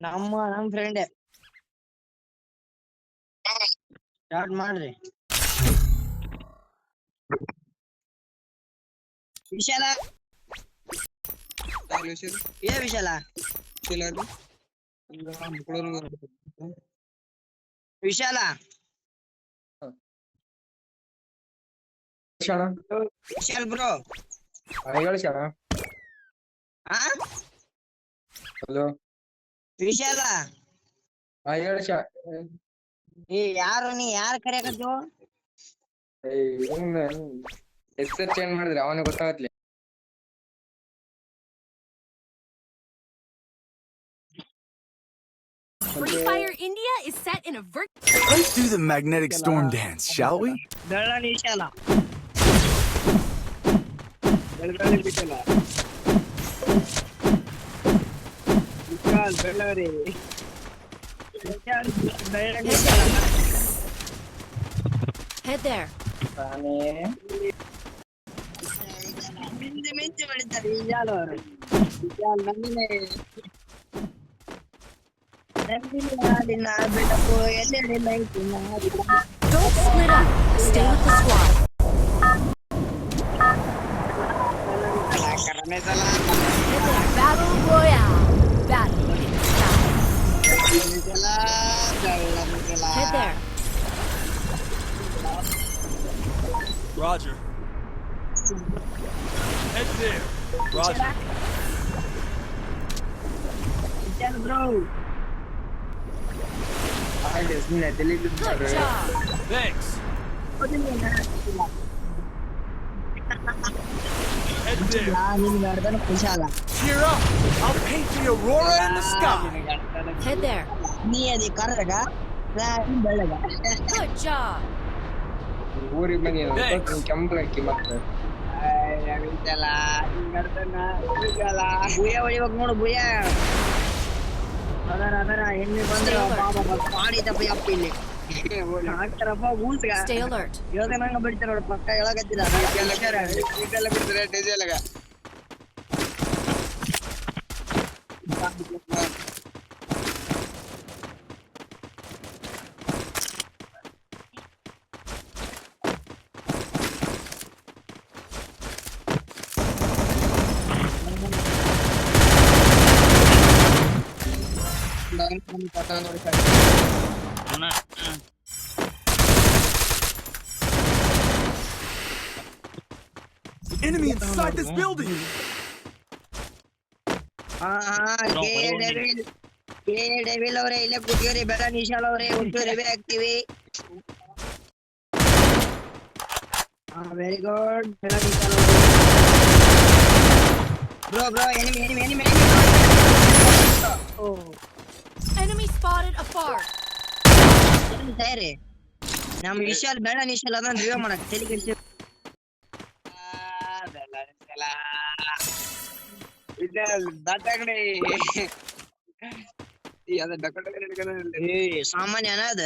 ನಮ್ friend start ಮಾಡ್ರಿ. ವಿಶಾಲ ಏ ವಿಶಾಲ ವಿಶಾಲ ವಿಶಾಲ್ ಬ್ರೋ ಹಲೋ ವಿಶಾಲ ಏ ಯಾರು ನೀ ಯಾರು ಕರೆಯಕತ್ತೀವ? ಹೆಸರು ಚೇಂಜ್ ಮಾಡಿದ್ರೆ ಅವನಿಗೆ ಗೊತ್ತಾಗತ್ಲಿ. Free Fire India is set in a Let's do the magnetic storm dance, shall we? ಬೆಳ್ಳಾಳಿ ವಿಶಾಲ ವಿಶಾಲ್ ಬೆಳ್ಳಾರಿ Head there. ಮಿಂಚು ಬೆಳಿತಾರೆ ವಿಶಾಲ್ ಅವರು. ವಿಶಾಲ್ ನಂದಿನಿ ಹಾಡಿನ ಬೆಳಕು ಎಲ್ಲೆಡೆ ಲೈಟಿನ Don't split up. Stay with the squad. Head there. Battle Royale. Battle in the sky. Head there. Roger. Head there. Roger. Vishal bro Good job. Thanks. Head there. ನಿನ್ ಗಡ್ದನ ವಿಶಾಲ Cheer up. I'll paint the aurora in the sky. Head there. ನೀ ಅದಿ ಕರ್ರಗ ನೀನ್ ಬೆಳ್ಳಗ. Good job. ಊರಿಗೆ ಬನ್ನಿ ಕೆಂಪು ಹಾಕಿ ಮತ್ತೆ ವಿಶಾಲ ನಿನ್ ಗಡ್ದನ ವಿಶಾಲ ಬುಯ್ಯ ಹೊಡಿಬೇಕು ನೋಡು ಬುಯ್ಯ. ಅದರ ಎಣ್ಣೆ ಬಂದ್ರೆ ಪಾಡಿ ತಪ್ಪ ಅಪ್ಪ ಇಲ್ಲಿ ಹಾಕ್ತಾರಪ್ಪ ಊಸ್ಗ. Stay alert. ಯೋಗನಂಗ ಬಿಡ್ತಾರ ನೋಡು ಪಕ್ಕ ಹೇಳಕತ್ತಿಲ್ಲ ಇದೆಲ್ಲ ಬಿಡ್ತಾರೆ ಡೀಸೆಲ್ಗ. Enemy inside this building. Devil ಅವರೇ ಇಲ್ಲೇ ಕೂತಿವ್ರಿ. ಬೇಡ ನಿಶಾಲ್ ಅವರೇ ಒಟ್ಟು ರಿವೇ ಆಗ್ತೀವಿ. Very good. Bro enemy Enemy spotted afar. ತಯಾರಿ. ನಮ್ ವಿಶಾಲ್ ಬೇಡ ನಿಶಾಲ್ ಅದನ್ನ ರಿವೇ ಮಾಡಕ್ ತಲೆ ಕೆಡಿಸಿ. ಸಾಮಾನ್ಯ ಅದ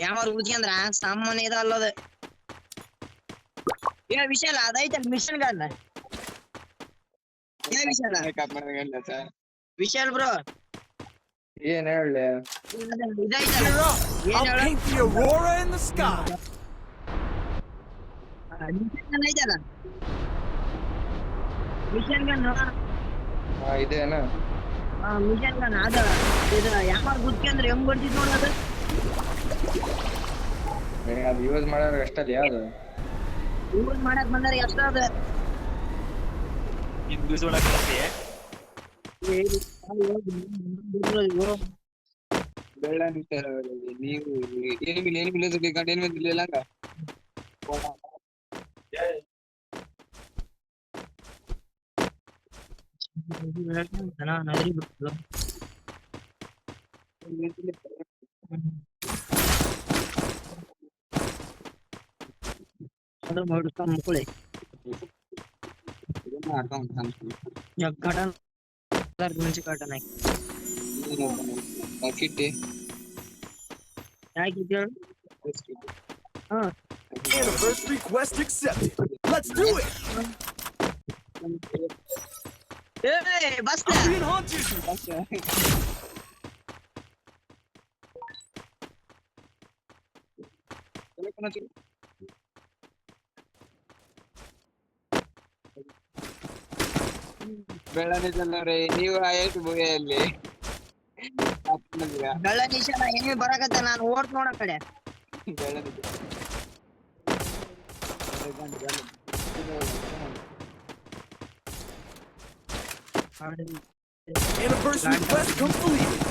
ಯಾವಾರ ಉಳ್ಕೊಂಡ್ರ ಸಾಮಾನ್ಯ ಇದ ಅಲ್ಲದ. ಏ ವಿಶಾಲ ಅದೈತಲ್ ಮಿಷನ್ ಗನ್. ಏ ವಿಶಾಲ ವಿಶಾಲ್ ಬ್ರೋ ಏನ್ ಹೇಳ ಇದೈತಲ್ಲ I'll paint the aurora in the sky. ಐತಲ್ಲ ಮಿಷನ್ ಗನ್. ಇದೇನಾ ಮಿಷನ್ ಗನ್ ಅದ. ಇದು ಯಾವಾಗ ಗುದ್ಕೊಂಡ್ರೆ ಹೆಂಗ್ ಬರ್ತಿದ್ ನೋಡೋದು. ಅದು ಯೂಸ್ ಮಾಡೋರು ಅಷ್ಟಲ್ಲಿ ಯಾವ್ದು ಯೂಸ್ ಮಾಡಕ್ ಬಂದ್ರೆ ಎಷ್ಟ ಅದ. ಬೇಡ ನೀವು ಏನಿಲ್ಲ ನಗರಿ ಬಿಟ್ಟು ಮುಕ್ಕಳಿ ಘಟನ ಮುಂಚೆ ಘಟನ ಕಿಟ್ಟಿ ಯಾಕೆ ಹೇಳು. Anniversary quest accepted. Let's do it. Hey, basta! I'm being haunted. ಬೆಳ್ಳನಿದ್ದಲ್ಲವ್ರೆ ನೀವು ಆಯ್ತು ಭೂಯಲ್ಲಿ ಬೆಳ್ಳ ನಿಶಾಲ ಏನೇನು ಬರಾಕತ್ತ ನಾನು ಓಡ್ ನೋಡ ಕಡೆ Anniversary quest completed.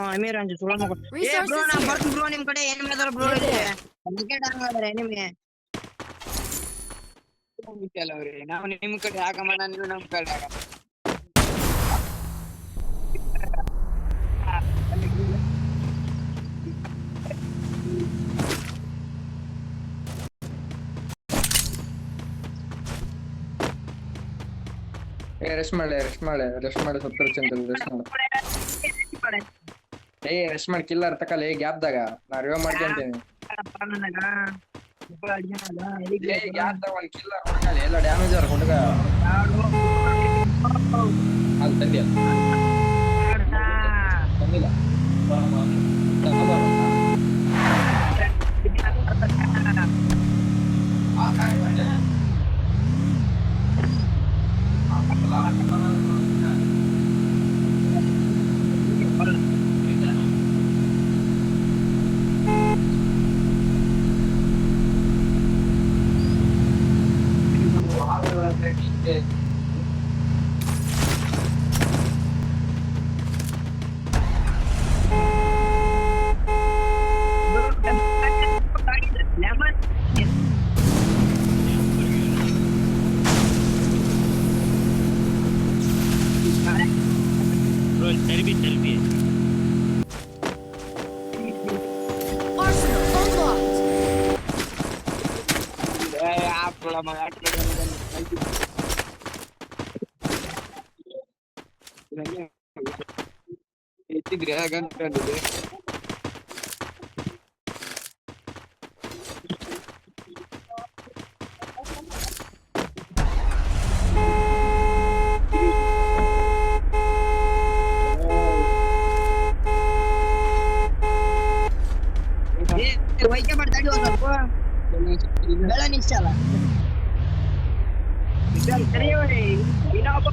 Amir Anju ಸುಳ ಮಗ ಏ ಬ್ರೋ ನಾ ಬರ್ತೀನಿ ಬ್ರೋ ನಿಮ್ ಕಡೆ ಎನಿಮಿ ಅದಾರ ಬ್ರೋ ಇಲ್ಲಿ ವಿಕೆಟ್ ಹಾಕಿದಾರೆ ಎನಿಮಿ ಅವ್ರೆ ನಾವು ನಿಮ್ ಕಡೆ ಆಗಮನ ನೀವು ನಮ್ ಕಡೆ ಆಗ ರೆಸ್ಟ್ ಮಾಡಿ ಸತ್ತರ ಚಂದ ರೆಸ್ಟ್ ಮಾಡು ರೆಸ್ಟ್ ಮಾಡಿ ಕಿಲ್ಲರ್ ತಕಲ್ಲ ಗ್ಯಾಪ್ದಾಗ ನಾ ರಿವ್ ಮಾಡ್ಕೊಂತೀನಿ ಗ್ಯಾಪ್ದಾಗ ಒಂದ್ ಕಿಲ್ಲರ್ ಹೊಡ್ಕಲ್ಲ ಎಲ್ಲ ಡ್ಯಾಮೇಜ್ ಅವ್ರ ಹುಡುಗ ಅಲ್ಲಿ ತಂದಿಲ್ಲ Arsenal unlocked. ಎತ್ತಿದ್ರೆ ಆಗಂತಂದಿದೆ ವೈದ್ಯ ಮಾಡ್ತಾಡಿ ಸ್ವಲ್ಪ ಬೆಳ ನಿಶ್ಚಲ ಇನ್ನೊಬ್ಬ ನೋಡಿ ಇನ್ನೊಬ್ಬ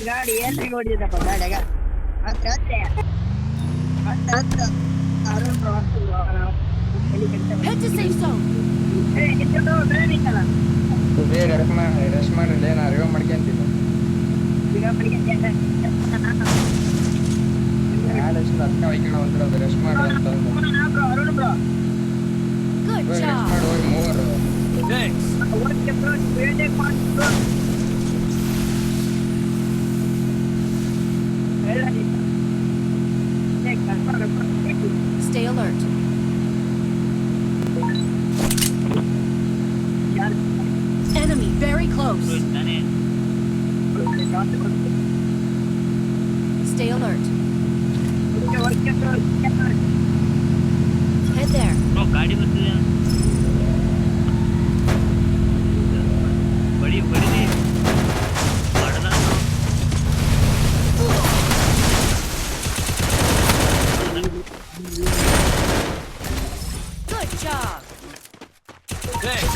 ಗಾಡಿ ಏನ್ರಿ ನೋಡಿದಪ್ಪ ಗಾಡಿಯಾಗ Head to safe zone. Rest ಮಾಡ್ರಿ ನಾ ರಿವ್ ಮಾಡ್ಕೊಂತೀನಿ ಅದಕ್ಕೆ ವೈಕಣ ಒಂದ್ರದ್ದು ರೆಸ್ಟ್ ಮಾಡ್ರಿ ಅಂತ Good ರೆಸ್ಟ್ job. ಮಾಡಿ ಹೋಗಿ ಮೂವರು Thanks. Stay alert. Enemy very close. Stay alert. Head there. ಗಾಡಿ ಬರ್ತಿದೆ ಬಡಿ ಮಾಡಲ್ಲ Good job. Thanks.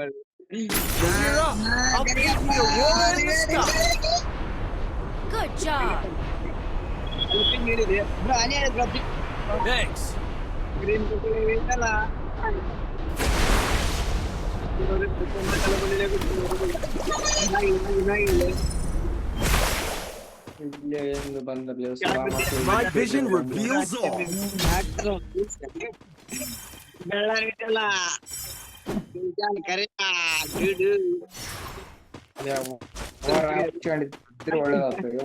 Gear up. I'll beat you to war in the sky. Good job. Thanks. My vision reveals all. ಒಳ್ಳೇದಾಗ್ತದೆ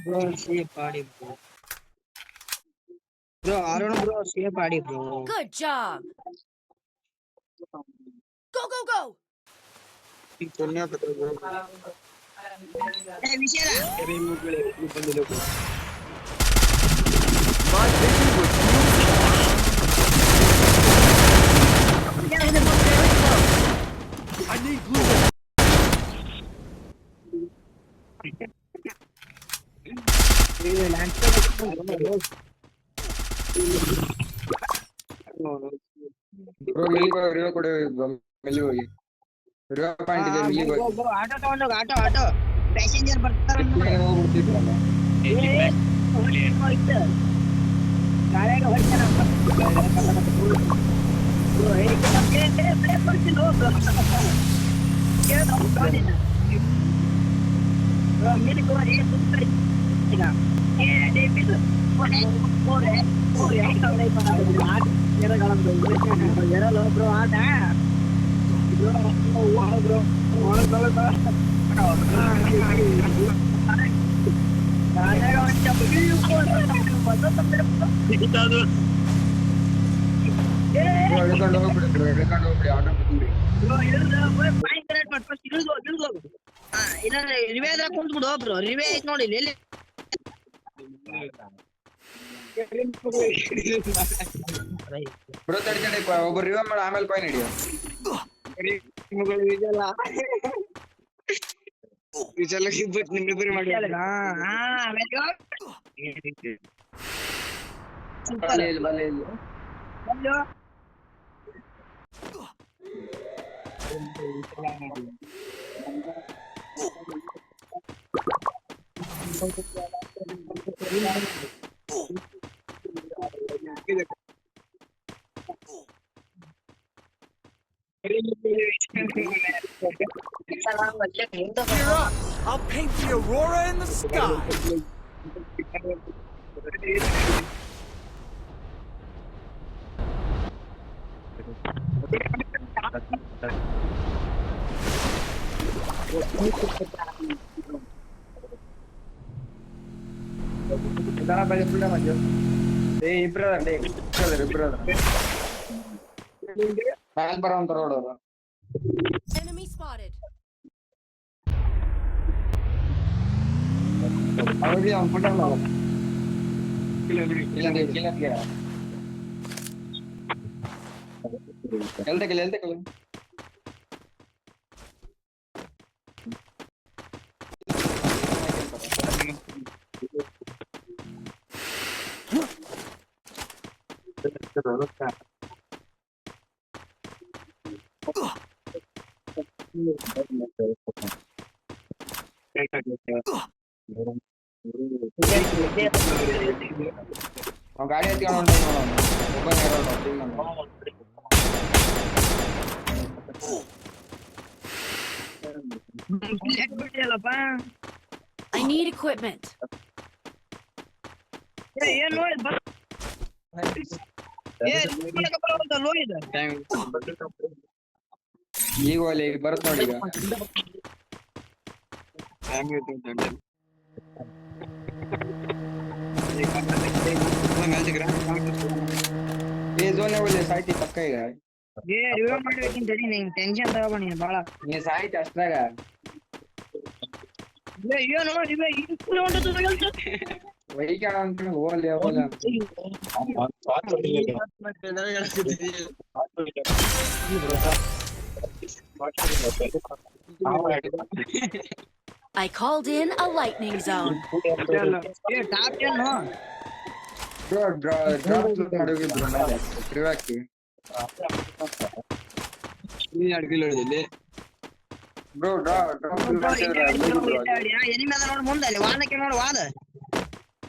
bro safe ಆಡಿ bro Arun bro safe ಆಡಿ bro. Good job. Go, go, go. ವಿಷಯ My vision reveals. I need glue. Bro ಮಿಲ್ಲಿಗೆ ಹೋಗಿ review ಕೊಡಿ bro. ಮಿಲ್ಲಿಗೆ ಹೋಗಿ review point ಇದೆ, ಮಿಲ್ಲಿಗೆ ಹೋಗಿ. ಆಟೋ ತಗೊಂಡೋಗ ಆಟೋ ಪ್ಯಾಸೆಂಜರ್ ಬರ್ತಾರ ಹೋಗ್ಬಿಡ್ತಿದ್ರಲ್ಲ. ಹಿಡ್ಕೊಂಡು ಹೋಗ್ಬಿಡಿ, ಆಟೋ ಬಿಟ್ಬಿಡಿ. ರಿವೇ ಕುಂತ್ಬಿಡು ಬ್ರೋ. ರಿವೇ ಐತ್ ನೋಡಿ ಎಲ್ಲಿ ಬ್ರೋ ತಡಿ ಒಬ್ಬ ರಿವ್ಯೂ ಮಾಡಿ ಆಮೇಲೆ ಕಾಯಿನ್ ಹಿಡಿಯೋ. ಬಲೆ ಇಲ್ಲಿ Cheer up! I'll paint the aurora in the sky. ಬರೋಂತ ರೋಡ್ Enemy spotted. ಅವ್ರಿಗೆ ಅವ್ನು ಪುಟ್ಟ ಎಲ್ತಕ್ಕಿಲ್ಲ ಗಾಡಿ ಎತ್ಕೊಂಡು I need equipment. ಈಗ ಅಲ್ಲಿ ಬರುತ್ತೆ ನೋಡಿ ಈಗ ಝೋನ್ ಒಳ್ಳೆ ಸಾಯ್ತಿ ಪಕ್ಕ ಈಗ ಟೆನ್ಷನ್ ತಗೋಬಣಿ ಬಾಳ ನೀ ಸಾಯ್ತಿ ಅಷ್ಟ್ರಾಗ ವೈಕಾಣ ಅಂತ ಹೋಗಲಿ ಹೋಗಲ್ಲ I called in a lightning zone. Drop ಮಾಡೋಗಿದ್ರು ಮೇಲೆ ತ್ರಿವಾಕಿ ಬ್ರೋ ಮುಂದೆ ಅಲ್ಲಿ ವಾದಕ್ಕೆ ನೋಡು ವಾದ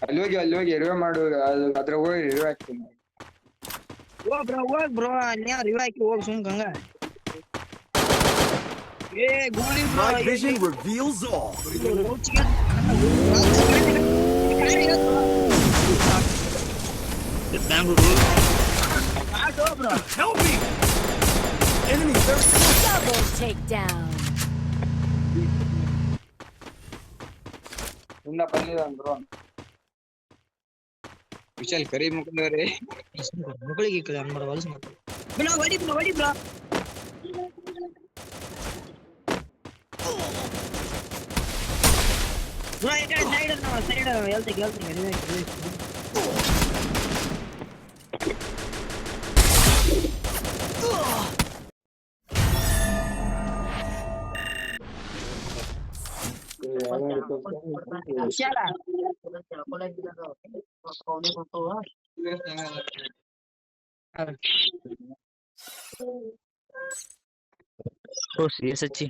ಅಲ್ಲಿ ಹೋಗಿ ರಿವ್ಯೂ ಮಾಡು ಅದ್ರ ಹೋಗಿ ರಿವ್ಯೂ ಹಾಕ್ತೀನಿ ಹೋಗ್ ಬ್ರೋ ಅಲ್ಲಿ ರಿವ್ಯೂ ಹಾಕಿ ಹೋಗ್ ಸುಮ್ಕಂಗ My vision reveals all. Help me! Enemy 30. Double takedown. ಇಂದ ಬಂದಿದ್ದಾನೆ ಡ್ರೋನ್. ವಿಶಾಲ್ ಕರಿ ಮುಖಂಡವ್ರೆ ಮಕ್ಕಳಿಗೆ ಈ ಕಡೆ ಅನ್ಮಾಡ ಹೊಲಸು ಮಾತಾಡು. ಬ್ರೋ ಹೊಡಿ ಬ್ರೋ ಹೊಡಿ ಬ್ರೋ. ಬ್ರೋ ಈ ಕಡೆ ಸೈಡ್ ಹೇಳ್ತೀನಿ ವಿಶಾಲ Oh, serious, Sachi.